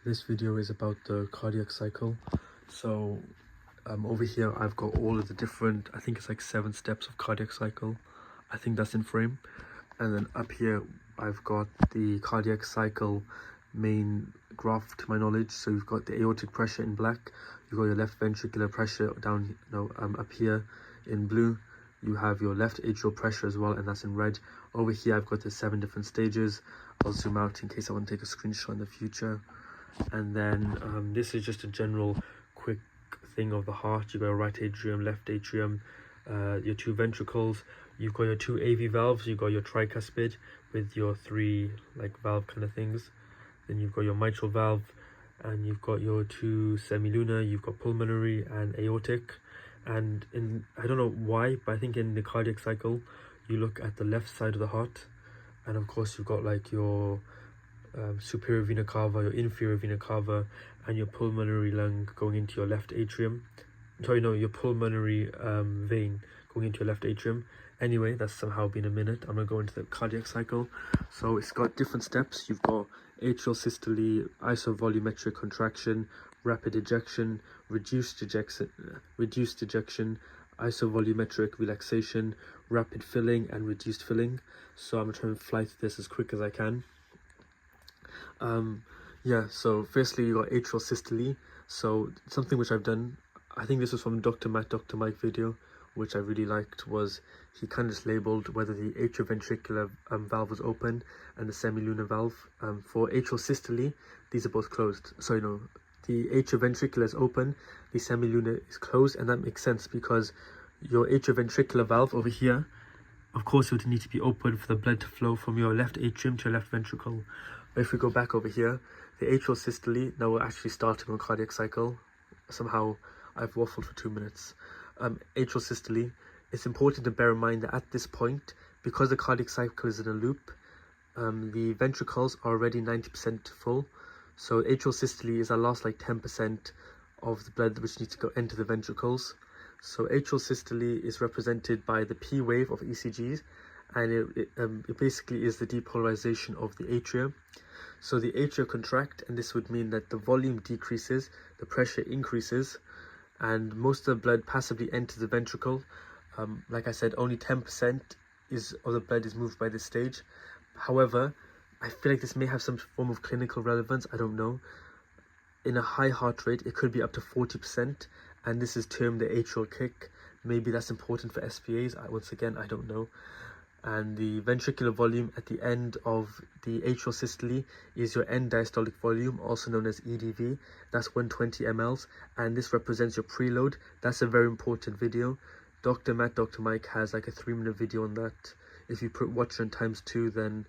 This video is about the cardiac cycle. So over here I've got all of the different, I think it's like 7 steps of cardiac cycle. I think that's in frame. And then up here I've got the cardiac cycle main graph to my knowledge. So you've got the aortic pressure in black, you've got your left ventricular pressure down, up here in blue. You have your left atrial pressure as well, and that's in red. Over here I've got the 7 different stages. I'll zoom out in case I want to take a screenshot in the future. And then this is just a general quick thing of the heart. You've got a right atrium, left atrium, your 2 ventricles, you've got your 2 AV valves, you've got your tricuspid with your 3 like valve kind of things. Then you've got your mitral valve, and you've got your 2 semilunar, you've got pulmonary and aortic. And I don't know why, but I think in the cardiac cycle you look at the left side of the heart, and of course you've got like your superior vena cava, your inferior vena cava, and your pulmonary lung going into your left atrium. Sorry, no, your pulmonary vein going into your left atrium. Anyway, that's somehow been a minute. I'm gonna go into the cardiac cycle. So it's got different steps. You've got atrial systole, isovolumetric contraction, rapid ejection, reduced ejection, isovolumetric relaxation, rapid filling, and reduced filling. So I'm gonna try and fly through this as quick as I can. So firstly you got atrial systole. So something which I've done, I think this was from Dr. Matt, Dr. Mike video, which I really liked, was he kind of just labeled whether the atrioventricular valve was open and the semilunar valve. For atrial systole, these are both closed. Sorry, no, the atrioventricular is open, the semilunar is closed, and that makes sense because your atrioventricular valve over here, of course, it would need to be open for the blood to flow from your left atrium to your left ventricle. But if we go back over here, the atrial systole, now we're actually starting on cardiac cycle. Somehow I've waffled for 2 minutes. Atrial systole, it's important to bear in mind that at this point, because the cardiac cycle is in a loop, the ventricles are already 90% full. So atrial systole is our last like 10% of the blood which needs to go into the ventricles. So atrial systole is represented by the P wave of ECGs, and it basically is the depolarization of the atria. So the atria contract, and this would mean that the volume decreases, the pressure increases, and most of the blood passively enters the ventricle. Like I said, only 10% of the blood is moved by this stage. However, I feel like this may have some form of clinical relevance, I don't know. In a high heart rate, it could be up to 40%, and this is termed the atrial kick. Maybe that's important for SPAs, once again, I don't know. And the ventricular volume at the end of the atrial systole is your end diastolic volume, also known as EDV. That's 120 mLs, and this represents your preload. That's a very important video. Dr. Matt, Dr. Mike has like a 3-minute video on that. If you put watch on ×2, then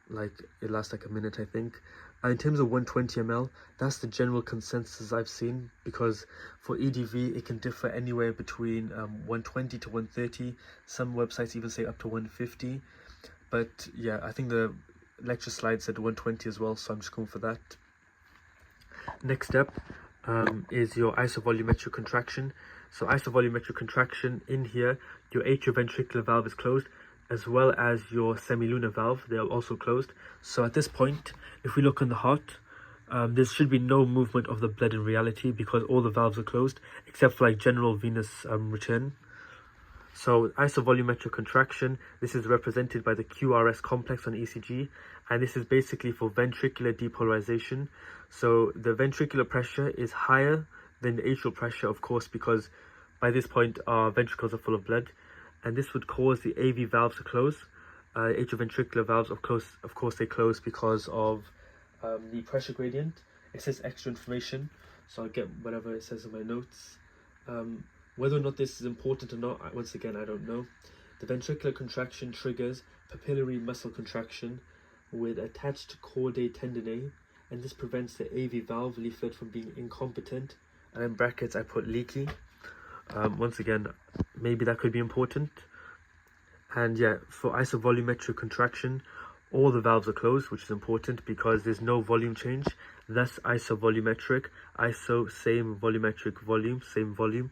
like it lasts like a minute, I think. In terms of 120 ml, that's the general consensus I've seen, because for EDV it can differ anywhere between 120 to 130. Some websites even say up to 150. But yeah, I think the lecture slide said 120 as well, so I'm just going for that. Next step is your isovolumetric contraction. So isovolumetric contraction, in here, your atrioventricular valve is closed, as well as your semilunar valve, they are also closed. So at this point, if we look on the heart, there should be no movement of the blood in reality because all the valves are closed, except for like general venous return. So isovolumetric contraction, this is represented by the QRS complex on ECG, and this is basically for ventricular depolarization. So the ventricular pressure is higher than the atrial pressure, of course, because by this point our ventricles are full of blood, and this would cause the AV valves to close. Atrioventricular valves, of course, they close because of the pressure gradient. It says extra information, so I'll get whatever it says in my notes. Whether or not this is important or not, once again, I don't know. The ventricular contraction triggers papillary muscle contraction with attached chordae tendineae, and this prevents the AV valve leaflet from being incompetent. And in brackets, I put leaky. Once again, maybe that could be important. And yeah, for isovolumetric contraction, all the valves are closed, which is important because there's no volume change. Thus isovolumetric, iso, same volumetric, volume, same volume.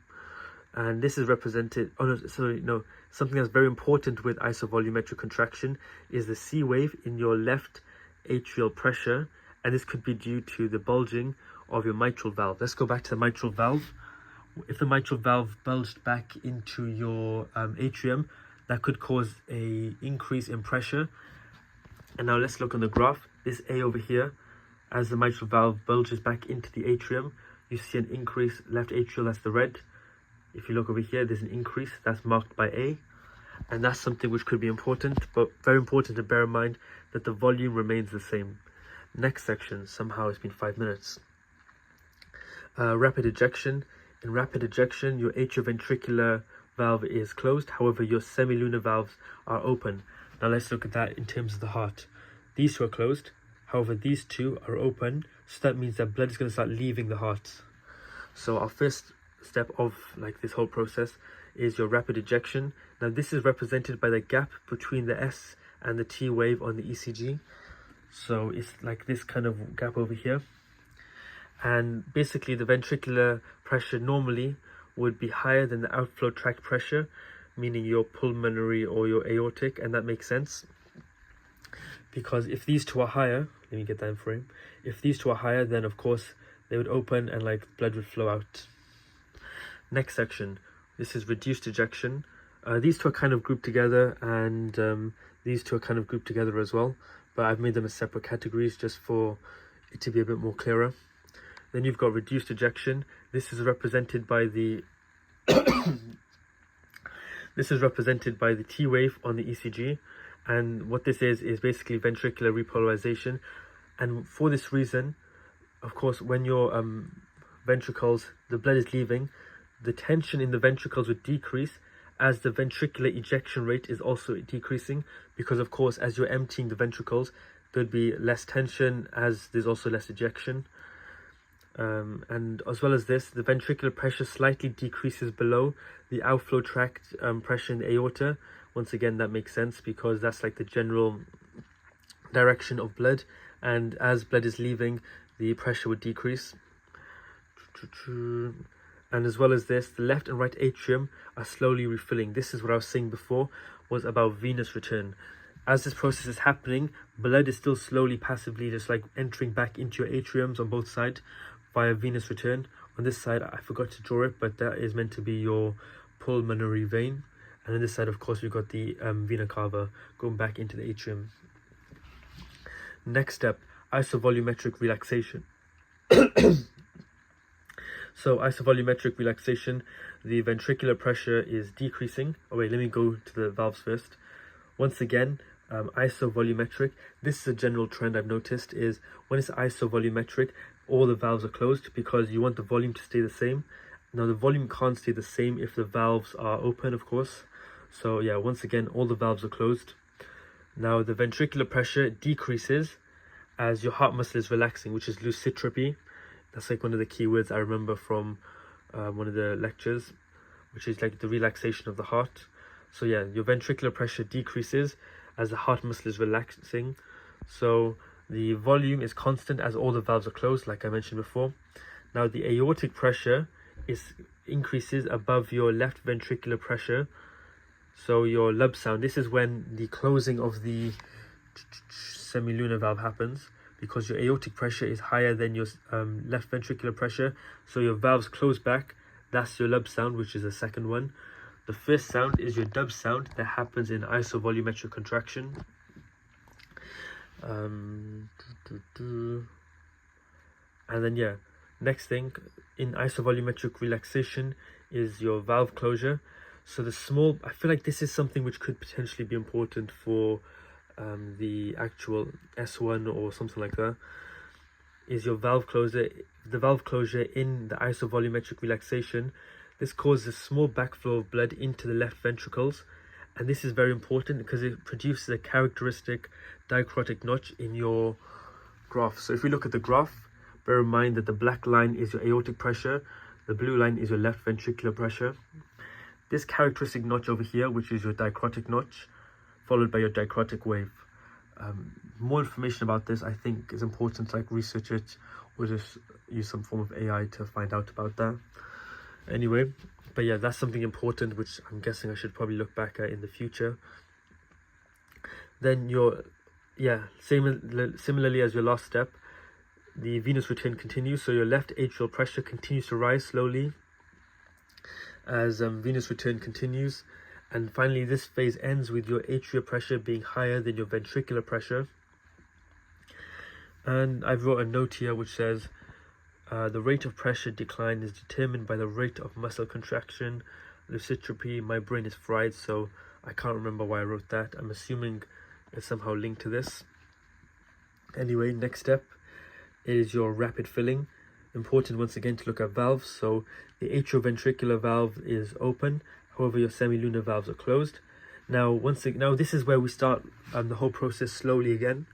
And this is represented, something that's very important with isovolumetric contraction is the C wave in your left atrial pressure and this could be due to the bulging of your mitral valve. Let's go back to the mitral valve. If the mitral valve bulged back into your atrium, that could cause a increase in pressure. And now let's look on the graph. This A over here, as the mitral valve bulges back into the atrium, you see an increase left atrial, that's the red. If you look over here, there's an increase that's marked by A, and that's something which could be important, but very important to bear in mind that the volume remains the same. Next section, somehow it's been 5 minutes. Rapid ejection. In rapid ejection, your atrioventricular valve is closed, however your semilunar valves are open. Now let's look at that in terms of the heart. These two are closed, however these two are open, so that means that blood is going to start leaving the heart. So our first step of like this whole process is your rapid ejection. Now this is represented by the gap between the S and the T wave on the ECG. So it's like this kind of gap over here. And basically the ventricular pressure normally would be higher than the outflow tract pressure, meaning your pulmonary or your aortic, and that makes sense. Because if these two are higher, let me get that in frame. If these two are higher, then of course they would open and like blood would flow out. Next section, this is reduced ejection. These two are kind of grouped together, and these two are kind of grouped together as well, but I've made them as separate categories just for it to be a bit more clearer. Then you've got reduced ejection. This is represented by the this is represented by the T wave on the ECG, and what this is basically ventricular repolarization. And for this reason, of course, when your ventricles, the blood is leaving, the tension in the ventricles would decrease as the ventricular ejection rate is also decreasing, because of course as you're emptying the ventricles there'd be less tension as there's also less ejection. And as well as this, the ventricular pressure slightly decreases below the outflow tract pressure in the aorta. Once again, that makes sense because that's like the general direction of blood, and as blood is leaving, the pressure would decrease. And as well as this, the left and right atrium are slowly refilling. This is what I was saying before, was about venous return. As this process is happening, blood is still slowly, passively just like entering back into your atriums on both sides via venous return. On this side, I forgot to draw it, but that is meant to be your pulmonary vein. And on this side, of course, we've got the vena cava going back into the atrium. Next step, isovolumetric relaxation. So isovolumetric relaxation, the ventricular pressure is decreasing. Oh wait, let me go to the valves first. Once again, isovolumetric, this is a general trend I've noticed, is when it's isovolumetric, all the valves are closed because you want the volume to stay the same. Now the volume can't stay the same if the valves are open, of course. So yeah, once again, all the valves are closed. Now the ventricular pressure decreases as your heart muscle is relaxing, which is lucitropy. That's like one of the key words I remember from one of the lectures, which is like the relaxation of the heart. So yeah, your ventricular pressure decreases as the heart muscle is relaxing. So the volume is constant as all the valves are closed, like I mentioned before. Now the aortic pressure increases above your left ventricular pressure. So your lub sound, this is when the closing of the semilunar valve happens, because your aortic pressure is higher than your left ventricular pressure. So your valves close back. That's your lub sound, which is the second one. The first sound is your dub sound that happens in isovolumetric contraction. And then yeah, next thing in isovolumetric relaxation is your valve closure. So the small, I feel like this is something which could potentially be important for the actual S1 or something like that, is your valve closure. The valve closure in the isovolumetric relaxation, this causes a small backflow of blood into the left ventricles, and this is very important because it produces a characteristic dicrotic notch in your graph. So if we look at the graph, bear in mind that the black line is your aortic pressure, the blue line is your left ventricular pressure. This characteristic notch over here, which is your dicrotic notch, followed by your dicrotic wave. More information about this, I think, is important to like research it or just use some form of AI to find out about that. Anyway, but yeah, that's something important which I'm guessing I should probably look back at in the future. Then your, yeah, similarly as your last step, the venous return continues. So your left atrial pressure continues to rise slowly as venous return continues. And finally, this phase ends with your atrial pressure being higher than your ventricular pressure. And I've wrote a note here which says, the rate of pressure decline is determined by the rate of muscle contraction, lucitropy. My brain is fried, so I can't remember why I wrote that. I'm assuming it's somehow linked to this. Anyway, next step is your rapid filling. Important once again to look at valves. So the atrioventricular valve is open, however your semilunar valves are closed. Now this is where we start the whole process slowly again.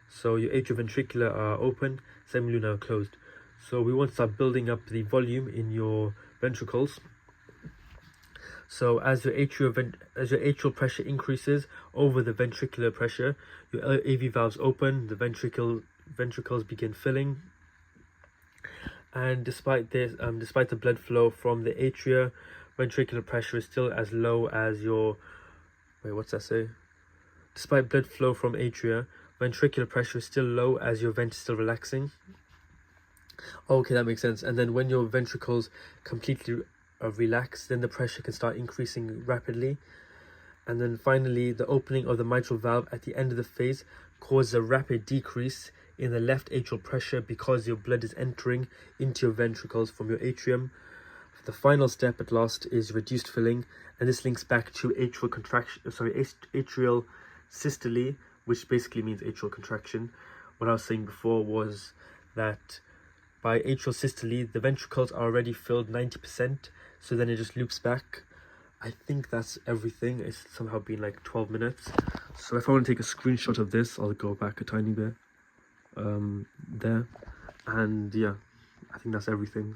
So your atrioventricular are open, semilunar are closed. So we want to start building up the volume in your ventricles. So as your atrial pressure increases over the ventricular pressure, your AV valves open, the ventricles begin filling. And despite this, despite the blood flow from the atria, ventricular pressure is still as low as your, Despite blood flow from atria, ventricular pressure is still low as your vent is still relaxing. Okay, that makes sense. And then when your ventricles completely relax, then the pressure can start increasing rapidly. And then finally, the opening of the mitral valve at the end of the phase causes a rapid decrease in the left atrial pressure because your blood is entering into your ventricles from your atrium. The final step at last is reduced filling, and this links back to atrial systole, which basically means atrial contraction. What I was saying before was that by atrial systole, the ventricles are already filled 90%, so then it just loops back. I think that's everything. It's somehow been like 12 minutes. So if I want to take a screenshot of this, I'll go back a tiny bit there. And yeah, I think that's everything.